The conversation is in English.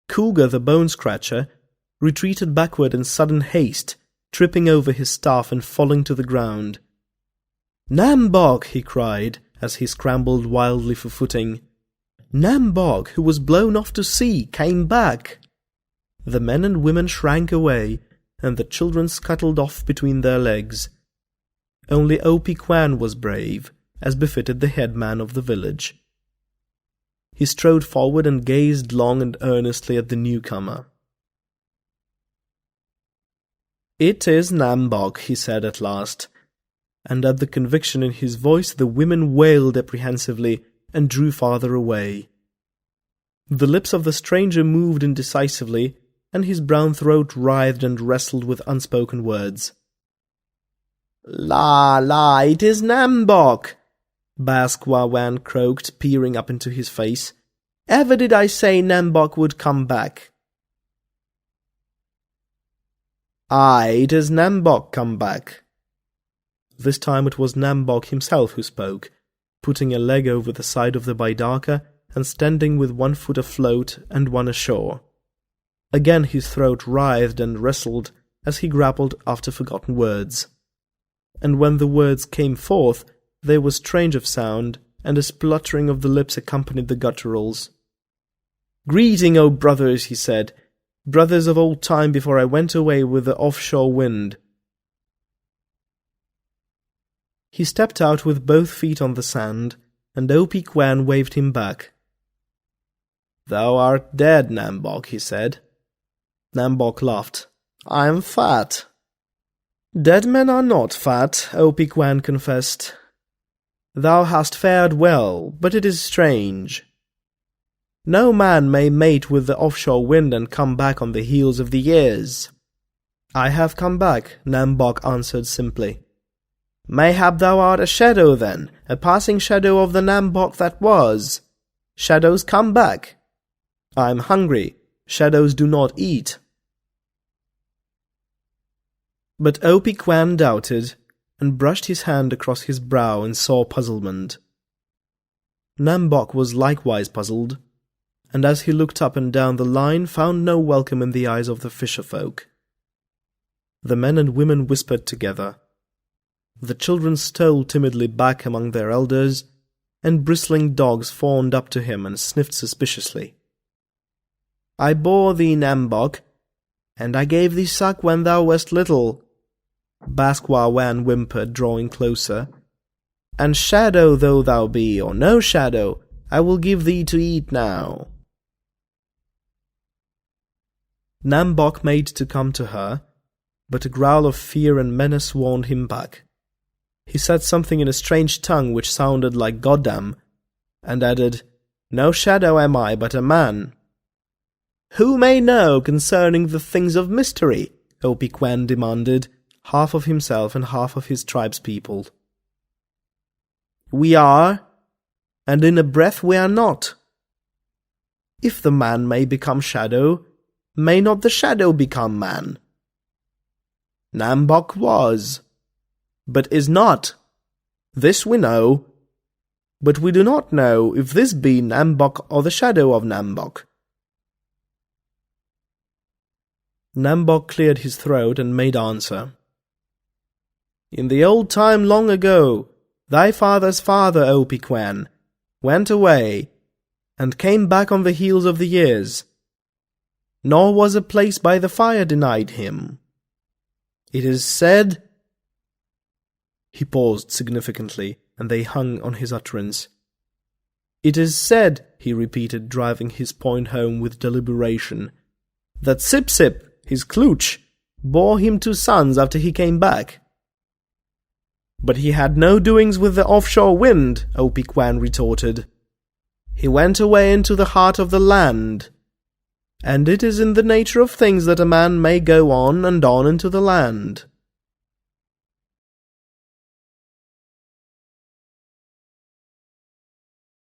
Cougar the bone-scratcher retreated backward in sudden haste, tripping over his staff and falling to the ground. "Nam-Bok!" he cried, as he scrambled wildly for footing. "Nam-Bok, who was blown off to sea, came back!" The men and women shrank away, and the children scuttled off between their legs. Only Opie Kwan was brave, as befitted the headman of the village. He strode forward and gazed long and earnestly at the newcomer. "It is Nam-Bok," he said at last, and at the conviction in his voice the women wailed apprehensively and drew farther away. The lips of the stranger moved indecisively, and his brown throat writhed and wrestled with unspoken words. "La, la, it is Nam-Bok!" Baskwa Wan croaked, peering up into his face. "Ever did I say Nam-Bok would come back?" "Aye, it is Nam-Bok come back." This time it was Nam-Bok himself who spoke, putting a leg over the side of the baidaka and standing with one foot afloat and one ashore. Again his throat writhed and wrestled as he grappled after forgotten words. And when the words came forth, they were strange of sound, and a spluttering of the lips accompanied the gutturals. "Greeting, O brothers," he said, "brothers of old time before I went away with the offshore wind." He stepped out with both feet on the sand, and Opie Kwan waved him back. "Thou art dead, Nam-Bok," he said. Nam-Bok laughed. "I am fat." "Dead men are not fat," Opie Kwan confessed. "Thou hast fared well, but it is strange. No man may mate with the offshore wind and come back on the heels of the years." "I have come back," Nam-Bok answered simply. "Mayhap thou art a shadow then, a passing shadow of the Nam-Bok that was. Shadows come back. I am hungry. Shadows do not eat." But Opie Kwan doubted, and brushed his hand across his brow in sore puzzlement. Nam-Bok was likewise puzzled, and as he looked up and down the line found no welcome in the eyes of the fisher-folk. The men and women whispered together. The children stole timidly back among their elders, and bristling dogs fawned up to him and sniffed suspiciously. "I bore thee, Nam-Bok, and I gave thee suck when thou wast little," Baskwa Wan whimpered, drawing closer. "And shadow though thou be, or no shadow, I will give thee to eat now." Nam-Bok made to come to her, but a growl of fear and menace warned him back. He said something in a strange tongue which sounded like "goddamn," and added, "No shadow am I, but a man." "Who may know concerning the things of mystery?" Opie Kwan demanded, half of himself and half of his tribespeople. "We are, and in a breath we are not. If the man may become shadow, may not the shadow become man? Nam-Bok was, but is not. This we know, but we do not know if this be Nam-Bok or the shadow of Nam-Bok." Nam-Bok cleared his throat and made answer. "In the old time long ago, thy father's father, Opie Kwan, went away, and came back on the heels of the years. Nor was a place by the fire denied him. It is said—" He paused significantly, and they hung on his utterance. "It is said," he repeated, driving his point home with deliberation, "that Sip-Sip, his klooch, bore him 2 sons after he came back." "But he had no doings with the offshore wind," Opie Kwan retorted. "He went away into the heart of the land, and it is in the nature of things that a man may go on and on into the land.